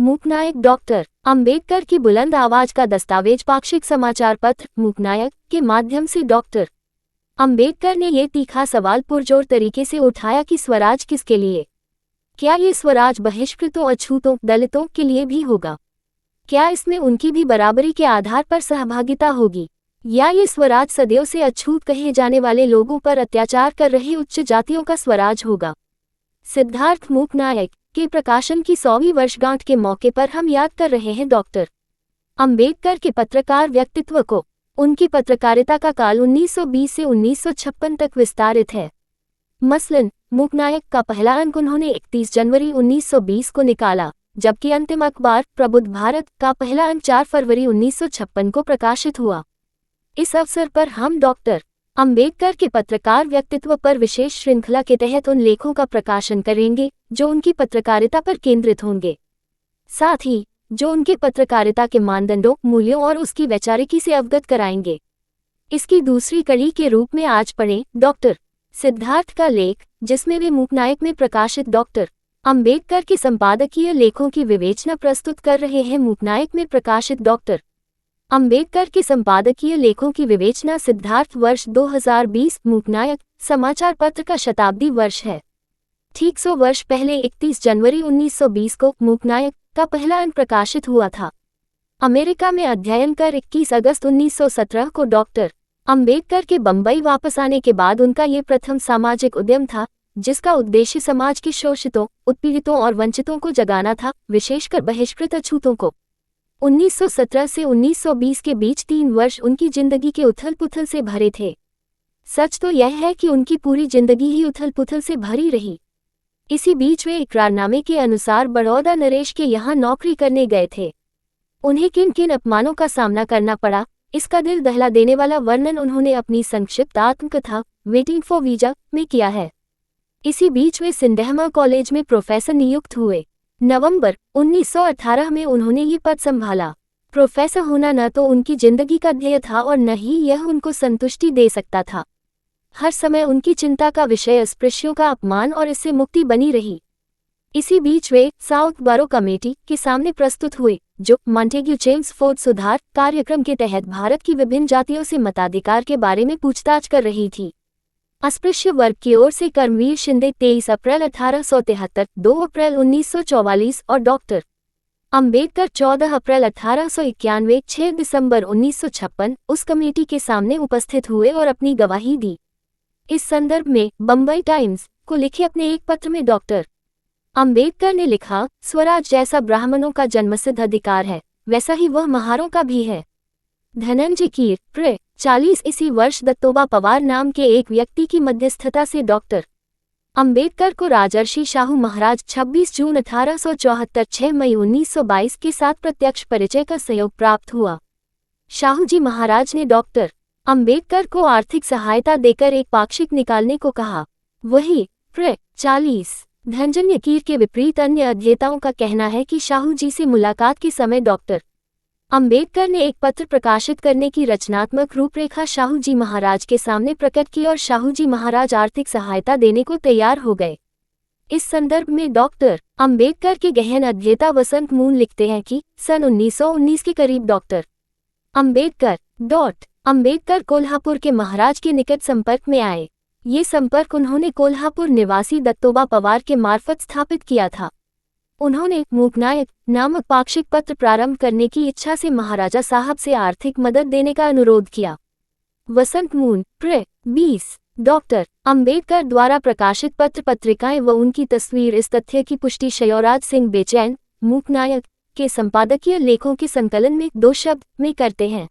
Mooknayak doctor Ambedkar की बुलंद आवाज का दस्तावेज पाक्षिक समाचार पत्र मूकनायक के माध्यम से डॉक्टर अंबेडकर ने ये तीखा सवाल पुरजोर तरीके से उठाया कि स्वराज किसके लिए? क्या ये स्वराज बहिष्कृतों, अछूतों, दलितों के लिए भी होगा? क्या इसमें उनकी भी बराबरी के आधार पर सहभागिता होगी? या ये स्वराज सदैव से अछूत कहे जाने वाले लोगों पर अत्याचार कर रहे उच्च जातियों का स्वराज होगा? सिद्धार्थ मूकनायक के प्रकाशन की 100वीं वर्षगांठ के मौके पर हम याद कर रहे हैं डॉक्टर अंबेडकर के पत्रकार व्यक्तित्व को। उनकी पत्रकारिता का काल 1920 से 1956 तक विस्तारित है। मसलन मूकनायक का पहला अंक उन्होंने 31 जनवरी 1920 को निकाला, जबकि अंतिम अखबार प्रबुद्ध भारत का पहला अंक 4 फरवरी 1956 को प्रकाशित हुआ। इस अवसर पर हम डॉक्टर अंबेडकर के पत्रकार व्यक्तित्व पर विशेष श्रृंखला के तहत उन लेखों का प्रकाशन करेंगे जो उनकी पत्रकारिता पर केंद्रित होंगे, साथ ही जो उनके पत्रकारिता के मानदंडों, मूल्यों और उसकी वैचारिकी से अवगत कराएंगे। इसकी दूसरी कड़ी के रूप में आज पढ़ें डॉक्टर सिद्धार्थ का लेख, जिसमें वे मूकनायक में प्रकाशित डॉक्टर अंबेडकर के संपादकीय लेखों की विवेचना प्रस्तुत कर रहे हैं। मूकनायक में प्रकाशित डॉक्टर अंबेडकर के संपादकीय लेखों की विवेचना सिद्धार्थ वर्ष 2020 मूकनायक समाचार पत्र का शताब्दी वर्ष है। ठीक 100 वर्ष पहले 31 जनवरी 1920 को मूकनायक का पहला अंक प्रकाशित हुआ था। अमेरिका में अध्ययन कर 21 अगस्त 1917 को डॉक्टर अंबेडकर के बंबई वापस आने के बाद उनका ये प्रथम सामाजिक उद्यम था, जिसका उद्देश्य समाज के शोषितों, उत्पीड़ितों और वंचितों को जगाना था, विशेषकर बहिष्कृत अछूतों को। 1917 से 1920 के बीच 3 वर्ष उनकी जिंदगी के उथल-पुथल से भरे थे। सच तो यह है कि उनकी पूरी जिंदगी ही उथल-पुथल से भरी रही। इसी बीच वे इकरारनामे के अनुसार बड़ौदा नरेश के यहाँ नौकरी करने गए थे। उन्हें किन किन अपमानों का सामना करना पड़ा, इसका दिल दहला देने वाला वर्णन उन्होंने अपनी संक्षिप्त आत्मकथा वेटिंग फॉर वीजा में किया है। इसी बीच वे सिंडेहमा कॉलेज में प्रोफेसर नियुक्त हुए। नवंबर 1918 में उन्होंने ये पद संभाला। प्रोफेसर होना न तो उनकी जिंदगी का ध्येय था और न ही यह उनको संतुष्टि दे सकता था। हर समय उनकी चिंता का विषय अस्पृश्यों का अपमान और इससे मुक्ति बनी रही। इसी बीच वे साउथ बरो कमेटी के सामने प्रस्तुत हुए, जो मॉन्टेग्यू चेम्सफोर्ड सुधार कार्यक्रम के तहत भारत की विभिन्न जातियों से मताधिकार के बारे में पूछताछ कर रही थी। अस्पृश्य वर्ग की ओर से कर्मवीर शिंदे 23 अप्रैल 1873, 2 अप्रैल 1944 और डॉक्टर अंबेडकर 14 अप्रैल 1891, 6 दिसंबर 1956 उस कमेटी के सामने उपस्थित हुए और अपनी गवाही दी। इस संदर्भ में बंबई टाइम्स को लिखे अपने एक पत्र में डॉक्टर अंबेडकर ने लिखा, स्वराज जैसा ब्राह्मणों का जन्मसिद्ध अधिकार है, वैसा ही वह महारों का भी है। धनंजय कीर प्र 40 इसी वर्ष दत्तोबा पवार नाम के एक व्यक्ति की मध्यस्थता से डॉक्टर अंबेडकर को राजर्षि शाहू महाराज 26 जून 1874, 6 मई 1922 के साथ प्रत्यक्ष परिचय का सहयोग प्राप्त हुआ। शाहू जी महाराज ने डॉक्टर अंबेडकर को आर्थिक सहायता देकर एक पाक्षिक निकालने को कहा। वही प्र 40 धनंजय कीर के विपरीत अन्य अध्येताओं का कहना है कि शाहू जी से मुलाकात के समय डॉक्टर अंबेडकर ने एक पत्र प्रकाशित करने की रचनात्मक रूपरेखा शाहू जी महाराज के सामने प्रकट की और शाहू जी महाराज आर्थिक सहायता देने को तैयार हो गए। इस संदर्भ में डॉक्टर अंबेडकर के गहन अध्येता वसंत मून लिखते हैं कि सन 1919 के करीब डॉक्टर अंबेडकर कोल्हापुर के महाराज के निकट संपर्क में आए। ये संपर्क उन्होंने कोल्हापुर निवासी दत्तोबा पवार के मार्फत स्थापित किया था। उन्होंने मूकनायक नामक पाक्षिक पत्र प्रारंभ करने की इच्छा से महाराजा साहब से आर्थिक मदद देने का अनुरोध किया। वसंत मून प्र 20 डॉक्टर अंबेडकर द्वारा प्रकाशित पत्र पत्रिकाएं व उनकी तस्वीर इस तथ्य की पुष्टि शयोराज सिंह बेचैन मूकनायक के संपादकीय लेखों के संकलन में 2 शब्द में करते हैं।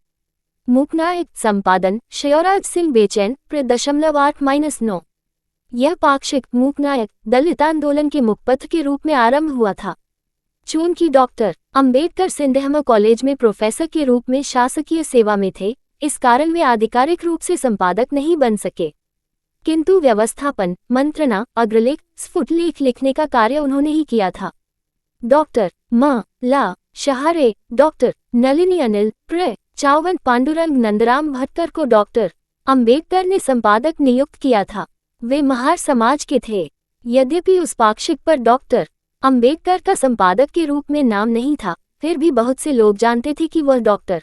मूकनायक संपादन शयोराज सिंह बेचैन प्र 8-9। यह पाक्षिक मूकनायक दलित आंदोलन के मुखपत्र के रूप में आरंभ हुआ था। चूंकि डॉक्टर अंबेडकर सिंडेहमा कॉलेज में प्रोफेसर के रूप में शासकीय सेवा में थे, इस कारण वे आधिकारिक रूप से संपादक नहीं बन सके, किंतु व्यवस्थापन, मंत्रणा, अग्रलेख, स्फुटलेख लिखने का कार्य उन्होंने ही किया था। डॉक्टर म ला शहारे डॉक्टर नलिनी अनिल प्र 54 पांडुरंग नंदराम भटकर को डॉक्टर अंबेडकर ने संपादक नियुक्त किया था। वे महार समाज के थे। यद्यपि उस पाक्षिक पर डॉक्टर अंबेडकर का संपादक के रूप में नाम नहीं था, फिर भी बहुत से लोग जानते थे कि वह डॉक्टर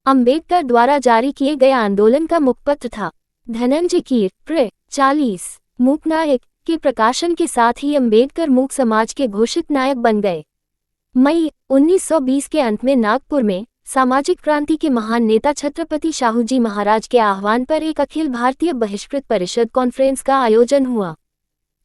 अंबेडकर द्वारा जारी किए गए आंदोलन का मुखपत्र था। धनंजय कीर प्र 40 मूक नायक के प्रकाशन के साथ ही अंबेडकर मूक समाज के घोषित नायक बन गए। मई 1920 के अंत में नागपुर में सामाजिक क्रांति के महान नेता छत्रपति शाहूजी महाराज के आह्वान पर एक अखिल भारतीय बहिष्कृत परिषद कॉन्फ्रेंस का आयोजन हुआ।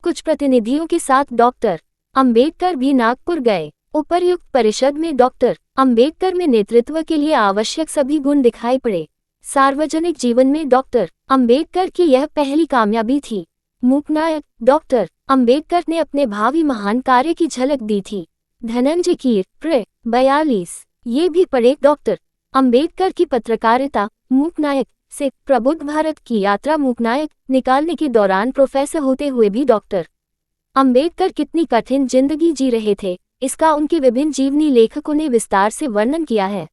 कुछ प्रतिनिधियों के साथ डॉक्टर अंबेडकर भी नागपुर गए। उपर्युक्त परिषद में डॉक्टर अंबेडकर में नेतृत्व के लिए आवश्यक सभी गुण दिखाई पड़े। सार्वजनिक जीवन में डॉक्टर अंबेडकर की यह पहली कामयाबी थी। मूकनायक डॉक्टर अंबेडकर ने अपने भावी महान कार्य की झलक दी थी। धनंजय कीर प्र 42 ये भी पढ़े। डॉक्टर अंबेडकर की पत्रकारिता मूकनायक से प्रबुद्ध भारत की यात्रा मूकनायक निकालने के दौरान प्रोफेसर होते हुए भी डॉक्टर अंबेडकर कितनी कठिन जिंदगी जी रहे थे, इसका उनके विभिन्न जीवनी लेखकों ने विस्तार से वर्णन किया है।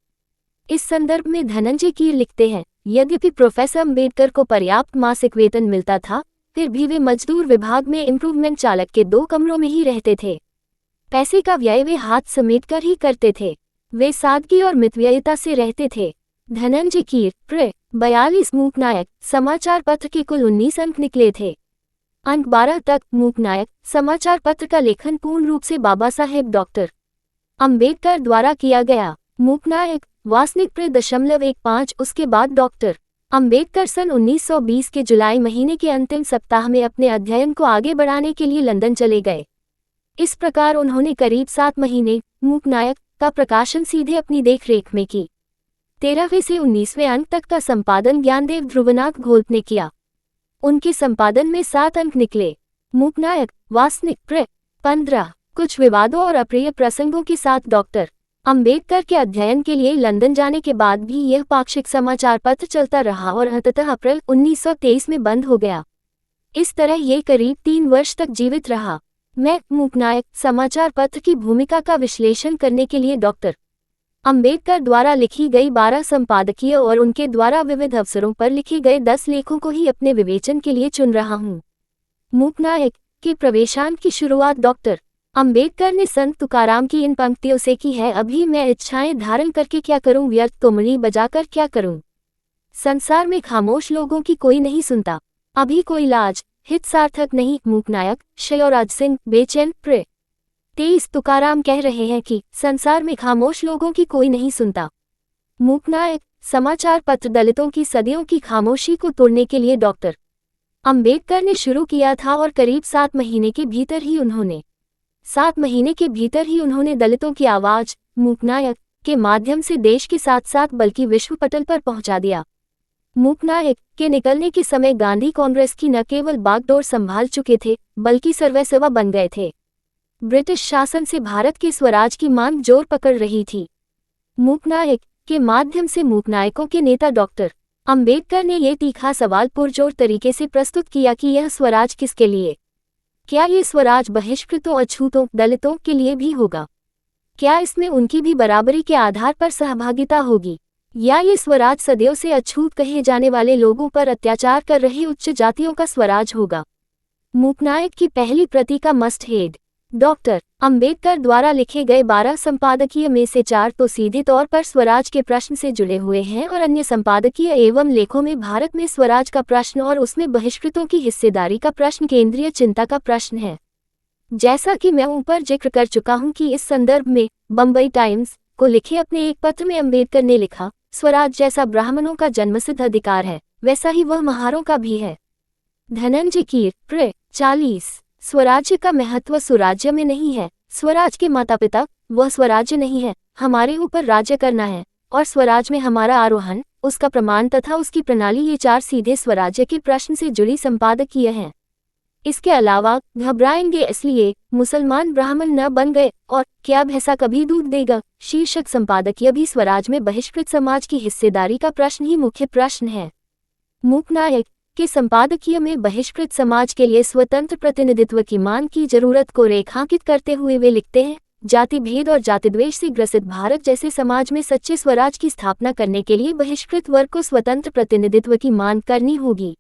इस संदर्भ में धनंजय कीर लिखते हैं, यद्यपि प्रोफेसर अंबेडकर को पर्याप्त मासिक वेतन मिलता था, फिर भी वे मजदूर विभाग में इम्प्रूवमेंट चालक के 2 कमरों में ही रहते थे। पैसे का व्यय वे हाथ समेटकर ही करते थे। वे सादगी और मितव्ययिता से रहते थे। धनंजय कीर प्र 42 मूकनायक समाचार पत्र के कुल 19 अंक निकले थे। अंक 12 तक मूकनायक समाचार पत्र का लेखन पूर्ण रूप से बाबा साहेब डॉक्टर अंबेडकर द्वारा किया गया। मूकनायक वासनिक प्र 0.15 उसके बाद डॉक्टर अंबेडकर सन 1920 के जुलाई महीने के अंतिम सप्ताह में अपने अध्ययन को आगे बढ़ाने के लिए लंदन चले गए। इस प्रकार उन्होंने करीब 7 महीने मूकनायक का प्रकाशन सीधे अपनी देखरेख में की। 13वें से 19वें अंक तक का संपादन ज्ञानदेव ध्रुवनाथ घोलप ने किया। उनके संपादन में 7 अंक निकले। मूकनायक वासनिक प्र 15 कुछ विवादों और अप्रिय प्रसंगों के साथ डॉक्टर अंबेडकर के अध्ययन के लिए लंदन जाने के बाद भी यह पाक्षिक समाचार पत्र चलता रहा और अंततः अप्रैल 1923 में बंद हो गया। इस तरह ये करीब 3 वर्ष तक जीवित रहा। मैं मूकनायक समाचार पत्र की भूमिका का विश्लेषण करने के लिए डॉक्टर अंबेडकर द्वारा लिखी गई 12 संपादकीय और उनके द्वारा विविध अवसरों पर लिखे गए 10 लेखों को ही अपने विवेचन के लिए चुन रहा हूँ। मूकनायक के प्रवेशांत की शुरुआत डॉक्टर अंबेडकर ने संत तुकाराम की इन पंक्तियों से की है, अभी मैं इच्छाएं धारण करके क्या करूं, व्यर्थ तुमड़ी बजाकर क्या करूं। संसार में खामोश लोगों की कोई नहीं सुनता, अभी कोई लाज हित सार्थक नहीं। मूकनायक शयोराज सिंह बेचैन प्र 23 तुकाराम कह रहे हैं कि संसार में खामोश लोगों की कोई नहीं सुनता। मूकनायक समाचार पत्र दलितों की सदियों की खामोशी को तोड़ने के लिए डॉक्टर अंबेडकर ने शुरू किया था और करीब 7 महीने के भीतर ही उन्होंने दलितों की आवाज मूकनायक के माध्यम से देश के साथ साथ बल्कि विश्व पटल पर पहुंचा दिया। मूकनायक के निकलने के समय गांधी कांग्रेस की न केवल बागडोर संभाल चुके थे बल्कि सर्वसेवा बन गए थे। ब्रिटिश शासन से भारत के स्वराज की मांग जोर पकड़ रही थी। मूकनायक के माध्यम से मूकनायकों के नेता डॉक्टर अंबेडकर ने यह तीखा सवाल पुरजोर तरीके से प्रस्तुत किया कि यह स्वराज किसके लिए? क्या ये स्वराज बहिष्कृतों अछूतों दलितों के लिए भी होगा? क्या इसमें उनकी भी बराबरी के आधार पर सहभागिता होगी, या ये स्वराज सदियों से अछूत कहे जाने वाले लोगों पर अत्याचार कर रहे उच्च जातियों का स्वराज होगा? मूकनायक की पहली प्रति का मस्ट हेड डॉक्टर अंबेडकर द्वारा लिखे गए 12 संपादकीय में से 4 तो सीधे तौर पर स्वराज के प्रश्न से जुड़े हुए हैं और अन्य संपादकीय एवं लेखों में भारत में स्वराज का प्रश्न और उसमें बहिष्कृतों की हिस्सेदारी का प्रश्न केंद्रीय चिंता का प्रश्न है। जैसा कि मैं ऊपर जिक्र कर चुका हूं कि इस संदर्भ में बम्बई टाइम्स को लिखे अपने एक पत्र में अंबेडकर ने लिखा, स्वराज जैसा ब्राह्मणों का जन्मसिद्ध अधिकार है, वैसा ही वह महारों का भी है। धनंजय कीर प्र 40 स्वराज्य का महत्व स्वराज्य में नहीं है, स्वराज के माता पिता वह स्वराज्य नहीं है, हमारे ऊपर राज्य करना है और स्वराज में हमारा आरोहण, उसका प्रमाण तथा उसकी प्रणाली, ये 4 सीधे स्वराज्य के प्रश्न से जुड़ी संपादकीय हैं। इसके अलावा घबराएंगे इसलिए मुसलमान ब्राह्मण न बन गए और क्या भैंसा कभी दूध देगा शीर्षक संपादकीय भी स्वराज में बहिष्कृत समाज की हिस्सेदारी का प्रश्न ही मुख्य प्रश्न है। मूकनायक के संपादकीय में बहिष्कृत समाज के लिए स्वतंत्र प्रतिनिधित्व की मांग की जरूरत को रेखांकित करते हुए वे लिखते हैं, जाति भेद और जातिद्वेष से ग्रसित भारत जैसे समाज में सच्चे स्वराज की स्थापना करने के लिए बहिष्कृत वर्ग को स्वतंत्र प्रतिनिधित्व की मांग करनी होगी।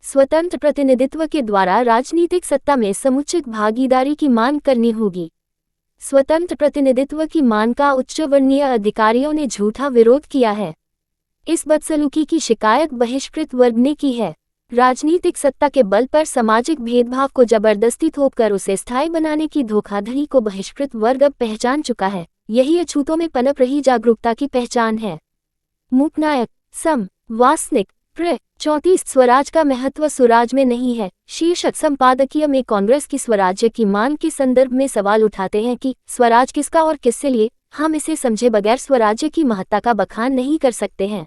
स्वतंत्र प्रतिनिधित्व के द्वारा राजनीतिक सत्ता में समुचित भागीदारी की मांग करनी होगी। स्वतंत्र प्रतिनिधित्व की मांग का उच्चवर्णीय अधिकारियों ने झूठा विरोध किया है। इस बदसलूकी की शिकायत बहिष्कृत वर्ग ने की है। राजनीतिक सत्ता के बल पर सामाजिक भेदभाव को जबरदस्ती थोपकर उसे स्थायी बनाने की धोखाधड़ी को बहिष्कृत वर्ग अब पहचान चुका है। यही अछूतों में पनप रही जागरूकता की पहचान है। मूकनायक सम वासनिक प्र 34 स्वराज का महत्व स्वराज में नहीं है शीर्षक संपादकीय में कांग्रेस की स्वराज्य की मांग के संदर्भ में सवाल उठाते हैं कि स्वराज किसका और किससे लिए। हम इसे समझे बगैर स्वराज्य की महत्ता का बखान नहीं कर सकते हैं।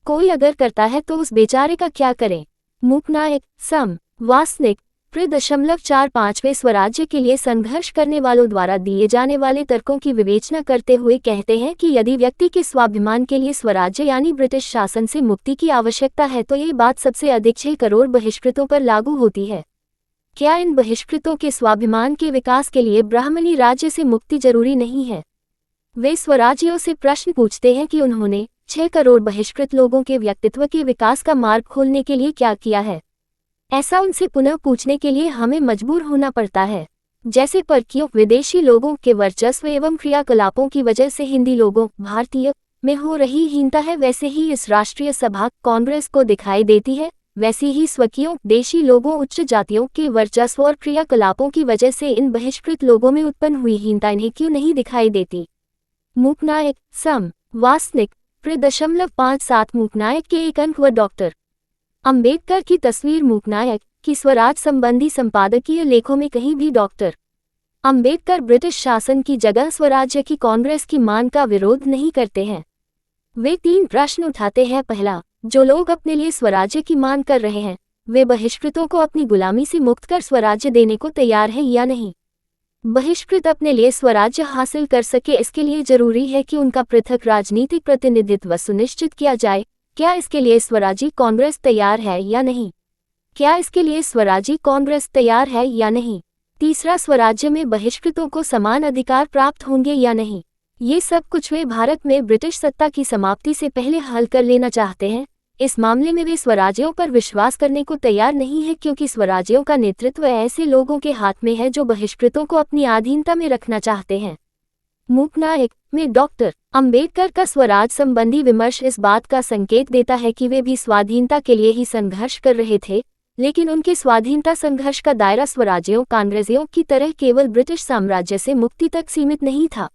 कोई अगर करता है तो उस बेचारे का क्या करें। मूकनायक सम वासनिक प्र 4.5वें स्वराज्य के लिए संघर्ष करने वालों द्वारा दिए जाने वाले तर्कों की विवेचना करते हुए कहते हैं कि यदि व्यक्ति के स्वाभिमान के लिए स्वराज्य यानी ब्रिटिश शासन से मुक्ति की आवश्यकता है तो ये बात सबसे अधिक 6 करोड़ बहिष्कृतों पर लागू होती है। क्या इन बहिष्कृतों के स्वाभिमान के विकास के लिए ब्राह्मणी राज्य से मुक्ति जरूरी नहीं है? वे स्वराज्यों से प्रश्न पूछते हैं कि उन्होंने 6 करोड़ बहिष्कृत लोगों के व्यक्तित्व के विकास का मार्ग खोलने के लिए क्या किया है। ऐसा उनसे पुनः पूछने के लिए हमें मजबूर होना पड़ता है। जैसे परकीयों विदेशी लोगों के वर्चस्व एवं क्रियाकलापों की वजह से हिंदी लोगों भारतीय में हो रही हीनता है, वैसे ही इस राष्ट्रीय सभा कांग्रेस को दिखाई देती है। वैसी ही स्वकीयों देशी लोगों उच्च जातियों के वर्चस्व और क्रियाकलापों की वजह से इन बहिष्कृत लोगों में उत्पन्न हुई हीनता इन्हें क्यों नहीं दिखाई देती। मूकनायक सम वासनिक प्र 57 मूकनायक के एक अंक व डॉक्टर अंबेडकर की तस्वीर। मूकनायक की स्वराज संबंधी संपादकीय लेखों में कहीं भी डॉक्टर अंबेडकर ब्रिटिश शासन की जगह स्वराज्य की कांग्रेस की मांग का विरोध नहीं करते हैं। वे 3 प्रश्न उठाते हैं। पहला, जो लोग अपने लिए स्वराज्य की मांग कर रहे हैं वे बहिष्कृतों को अपनी गुलामी से मुक्त कर स्वराज्य देने को तैयार हैं या नहीं। बहिष्कृत अपने लिए स्वराज्य हासिल कर सके इसके लिए जरूरी है कि उनका पृथक राजनीतिक प्रतिनिधित्व सुनिश्चित किया जाए। क्या इसके लिए स्वराजी कांग्रेस तैयार है या नहीं? क्या इसके लिए स्वराजी कांग्रेस तैयार है या नहीं? तीसरा, स्वराज्य में बहिष्कृतों को समान अधिकार प्राप्त होंगे या नहीं। ये सब कुछ वे भारत में ब्रिटिश सत्ता की समाप्ति से पहले हल कर लेना चाहते हैं। इस मामले में वे स्वराज्यों पर विश्वास करने को तैयार नहीं है क्योंकि स्वराज्यों का नेतृत्व ऐसे लोगों के हाथ में है जो बहिष्कृतों को अपनी अधीनता में रखना चाहते हैं। मूकनायक में डॉक्टर अंबेडकर का स्वराज संबंधी विमर्श इस बात का संकेत देता है कि वे भी स्वाधीनता के लिए ही संघर्ष कर रहे थे, लेकिन उनके स्वाधीनता संघर्ष का दायरा स्वराज्यों कांग्रेसियों की तरह केवल ब्रिटिश साम्राज्य से मुक्ति तक सीमित नहीं था।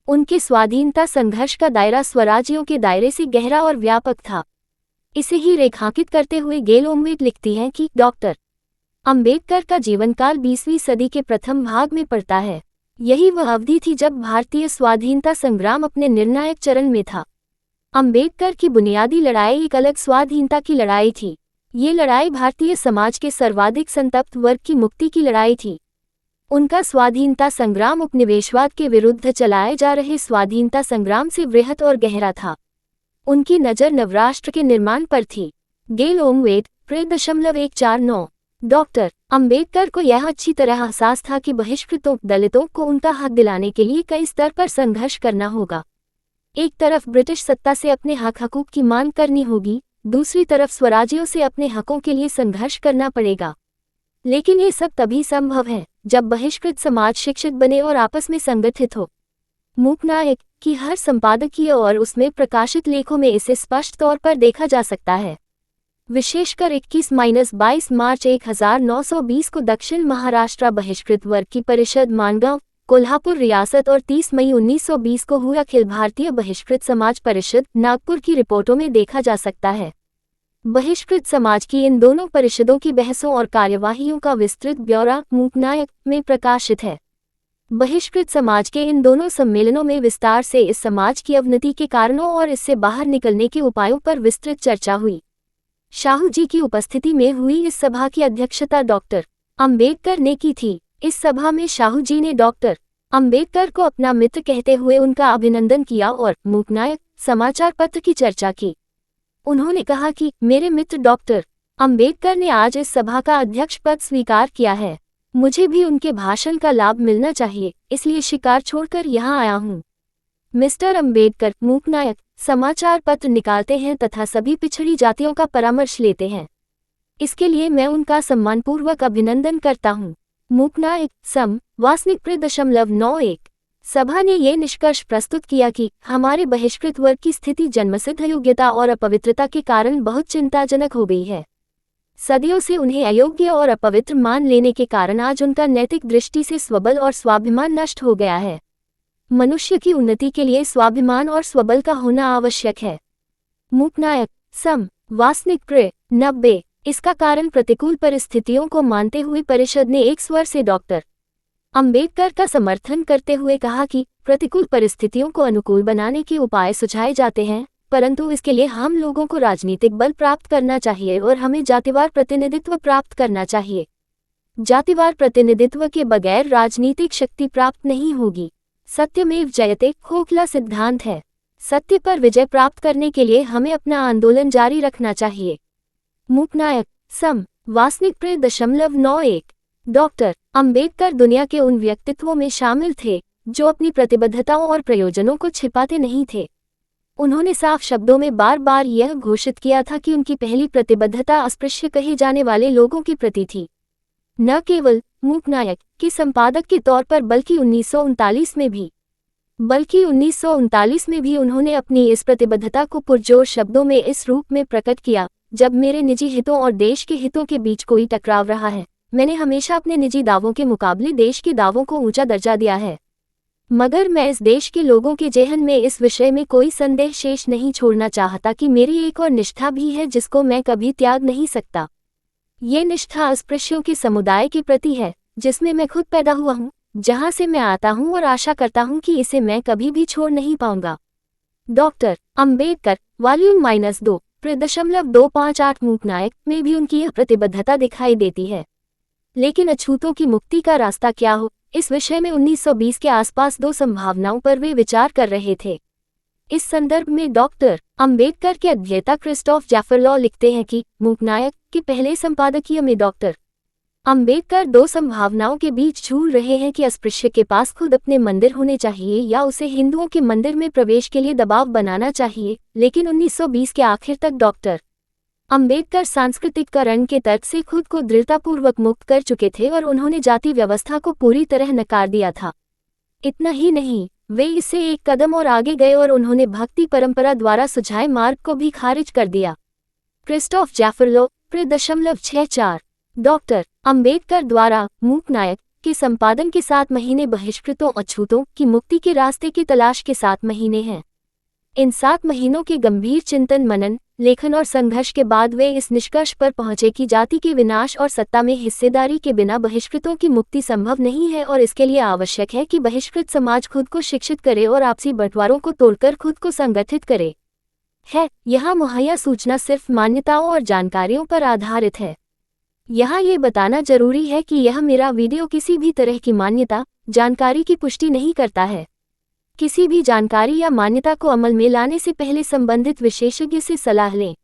उनके स्वाधीनता संघर्ष का दायरा स्वराज्यों के दायरे से गहरा और व्यापक था। इसे ही रेखांकित करते हुए गेल ओमवेट लिखती हैं कि डॉक्टर अंबेडकर का जीवनकाल 20वीं सदी के प्रथम भाग में पड़ता है। यही वह अवधि थी जब भारतीय स्वाधीनता संग्राम अपने निर्णायक चरण में था। अंबेडकर की बुनियादी लड़ाई एक अलग स्वाधीनता की लड़ाई थी। ये लड़ाई भारतीय समाज के सर्वाधिक संतप्त वर्ग की मुक्ति की लड़ाई थी। उनका स्वाधीनता संग्राम उपनिवेशवाद के विरुद्ध चलाए जा रहे स्वाधीनता संग्राम से वृहत और गहरा था। उनकी नज़र नवराष्ट्र के निर्माण पर थी। गेल ओमवेट प्र 149। डॉक्टर अंबेडकर को यह अच्छी तरह एहसास था कि बहिष्कृतों दलितों को उनका हक दिलाने के लिए कई स्तर पर संघर्ष करना होगा। एक तरफ ब्रिटिश सत्ता से अपने हकूक की मांग करनी होगी, दूसरी तरफ स्वराज्यों से अपने हकों के लिए संघर्ष करना पड़ेगा। लेकिन ये सब तभी संभव है जब बहिष्कृत समाज शिक्षित बने और आपस में संगठित हो। मूकनायक की हर संपादकीय और उसमें प्रकाशित लेखों में इसे स्पष्ट तौर पर देखा जा सकता है। विशेषकर 21-22 मार्च 1920 को दक्षिण महाराष्ट्र बहिष्कृत वर्ग की परिषद मानगांव कोल्हापुर रियासत और 30 मई 1920 को हुआ अखिल भारतीय बहिष्कृत समाज परिषद नागपुर की रिपोर्टों में देखा जा सकता है। बहिष्कृत समाज की इन दोनों परिषदों की बहसों और कार्यवाहियों का विस्तृत ब्यौरा मूकनायक में प्रकाशित है। बहिष्कृत समाज के इन दोनों सम्मेलनों में विस्तार से इस समाज की अवनति के कारणों और इससे बाहर निकलने के उपायों पर विस्तृत चर्चा हुई। शाहू जी की उपस्थिति में हुई इस सभा की अध्यक्षता डॉक्टर अंबेडकर ने की थी। इस सभा में शाहू जी ने डॉक्टर अंबेडकर को अपना मित्र कहते हुए उनका अभिनंदन किया और मूकनायक समाचार पत्र की चर्चा की। उन्होंने कहा कि मेरे मित्र डॉक्टर अंबेडकर ने आज इस सभा का अध्यक्ष पद स्वीकार किया है। मुझे भी उनके भाषण का लाभ मिलना चाहिए, इसलिए शिकार छोड़कर यहाँ आया हूँ। मिस्टर अंबेडकर मूकनायक समाचार पत्र निकालते हैं तथा सभी पिछड़ी जातियों का परामर्श लेते हैं। इसके लिए मैं उनका सम्मानपूर्वक अभिनंदन करता हूँ। मूकनायक सम वासनिक .91 सभा ने ये निष्कर्ष प्रस्तुत किया कि हमारे बहिष्कृत वर्ग की स्थिति जन्मसिद्ध अयोग्यता और अपवित्रता के कारण बहुत चिंताजनक हो गई है। सदियों से उन्हें अयोग्य और अपवित्र मान लेने के कारण आज उनका नैतिक दृष्टि से स्वबल और स्वाभिमान नष्ट हो गया है। मनुष्य की उन्नति के लिए स्वाभिमान और स्वबल का होना आवश्यक है। मूकनायक सम वासनिक 90 इसका कारण प्रतिकूल परिस्थितियों को मानते हुए परिषद ने एक स्वर से डॉक्टर अंबेडकर का समर्थन करते हुए कहा कि प्रतिकूल परिस्थितियों को अनुकूल बनाने के उपाय सुझाए जाते हैं, परंतु इसके लिए हम लोगों को राजनीतिक बल प्राप्त करना चाहिए और हमें जातिवार प्रतिनिधित्व प्राप्त करना चाहिए। जातिवार प्रतिनिधित्व के बगैर राजनीतिक शक्ति प्राप्त नहीं होगी। सत्यमेव जयते खोखला सिद्धांत है। सत्य पर विजय प्राप्त करने के लिए हमें अपना आंदोलन जारी रखना चाहिए। मूकनायक सम वासनिक .91 डॉक्टर अंबेडकर दुनिया के उन व्यक्तित्वों में शामिल थे जो अपनी प्रतिबद्धताओं और प्रयोजनों को छिपाते नहीं थे। उन्होंने साफ शब्दों में बार बार यह घोषित किया था कि उनकी पहली प्रतिबद्धता अस्पृश्य कहे जाने वाले लोगों के प्रति थी, न केवल मूकनायक के संपादक के तौर पर बल्कि 1939 में भी उन्होंने अपनी इस प्रतिबद्धता को पुरजोर शब्दों में इस रूप में प्रकट किया, जब मेरे निजी हितों और देश के हितों के बीच कोई टकराव रहा है, मैंने हमेशा अपने निजी दावों के मुकाबले देश के दावों को ऊंचा दर्जा दिया है। मगर मैं इस देश के लोगों के जेहन में इस विषय में कोई संदेह शेष नहीं छोड़ना चाहता कि मेरी एक और निष्ठा भी है जिसको मैं कभी त्याग नहीं सकता। ये निष्ठा अस्पृश्यों के समुदाय के प्रति है, जिसमें मैं खुद पैदा हुआ हूँ, जहाँ से मैं आता हूँ, और आशा करता हूँ कि इसे मैं कभी भी छोड़ नहीं पाऊंगा। डॉक्टर अंबेडकर वॉल्यूम -2 .258 मूकनायक में भी उनकी यह प्रतिबद्धता दिखाई देती है। लेकिन अछूतों की मुक्ति का रास्ता क्या हो, इस विषय में 1920 के आसपास दो संभावनाओं पर वे विचार कर रहे थे। इस संदर्भ में डॉक्टर अंबेडकर के अध्येता क्रिस्टोफ जैफरलॉ लिखते हैं कि मूकनायक के पहले संपादकीय में डॉक्टर अंबेडकर दो संभावनाओं के बीच झूल रहे हैं कि अस्पृश्य के पास खुद अपने मंदिर होने चाहिए या उसे हिंदुओं के मंदिर में प्रवेश के लिए दबाव बनाना चाहिए। लेकिन 1920 के आखिर तक डॉक्टर अंबेडकर सांस्कृतिकरण के तर्क से खुद को दृढ़तापूर्वक मुक्त कर चुके थे और उन्होंने जाति व्यवस्था को पूरी तरह नकार दिया था। इतना ही नहीं, वे इससे एक कदम और आगे गए और उन्होंने भक्ति परंपरा द्वारा सुझाए मार्ग को भी खारिज कर दिया। क्रिस्टोफ जैफरलॉ .64 डॉक्टर अंबेडकर द्वारा मूकनायक के संपादन के 7 महीने बहिष्कृतों अछूतों की मुक्ति के रास्ते की तलाश के 7 महीने हैं। इन 7 महीनों के गंभीर चिंतन मनन, लेखन और संघर्ष के बाद वे इस निष्कर्ष पर पहुंचे कि जाति के विनाश और सत्ता में हिस्सेदारी के बिना बहिष्कृतों की मुक्ति संभव नहीं है और इसके लिए आवश्यक है कि बहिष्कृत समाज खुद को शिक्षित करे और आपसी बंटवारों को तोड़कर खुद को संगठित करे। यहाँ मुहैया सूचना सिर्फ मान्यताओं और जानकारियों पर आधारित है। यहाँ ये बताना जरूरी है कि यह मेरा वीडियो किसी भी तरह की मान्यता, जानकारी की पुष्टि नहीं करता है। किसी भी जानकारी या मान्यता को अमल में लाने से पहले संबंधित विशेषज्ञ से सलाह लें।